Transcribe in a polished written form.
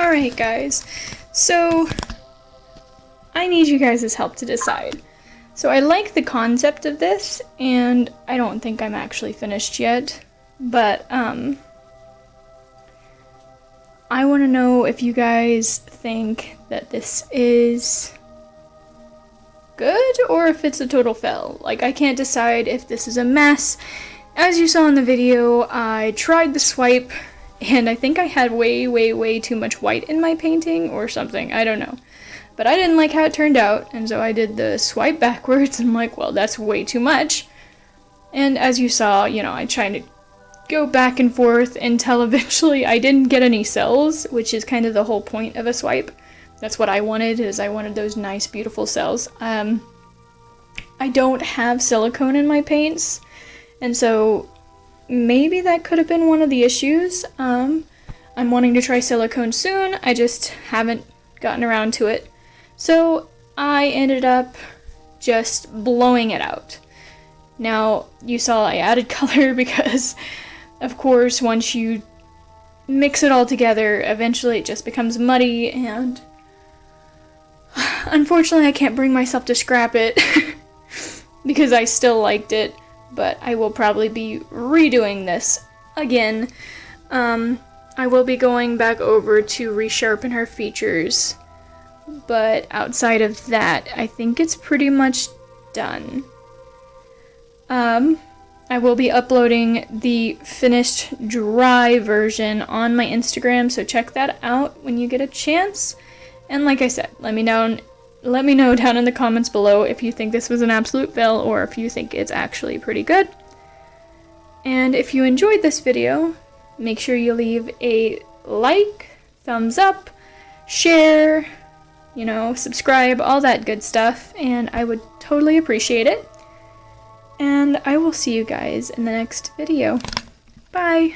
Alright guys, so I need you guys' help to decide. So I like the concept of this, and I don't think I'm actually finished yet, but I want to know if you guys think that this is good or if it's a total fail. Like, I can't decide if this is a mess. As you saw in the video, I tried the swipe, and I think I had way too much white in my painting or something, I don't know. But I didn't like how it turned out, and so I did the swipe backwards, and I'm like, well, that's way too much. And as you saw, you know, I tried to go back and forth until eventually I didn't get any cells, which is kind of the whole point of a swipe. That's what I wanted, is I wanted those nice, beautiful cells. I don't have silicone in my paints, and so maybe that could have been one of the issues. I'm wanting to try silicone soon, I just haven't gotten around to it. So I ended up just blowing it out. Now, you saw I added color because, of course, once you mix it all together, eventually it just becomes muddy, and unfortunately I can't bring myself to scrap it because I still liked it. But I will probably be redoing this again. I will be going back over to resharpen her features, but outside of that, I think it's pretty much done. I will be uploading the finished dry version on my Instagram, so check that out when you get a chance. And like I said, let me know down in the comments below if you think this was an absolute fail or if you think it's actually pretty good. And if you enjoyed this video, make sure you leave a like, thumbs up, share, you know, subscribe, all that good stuff, and I would totally appreciate it. And I will see you guys in the next video. Bye!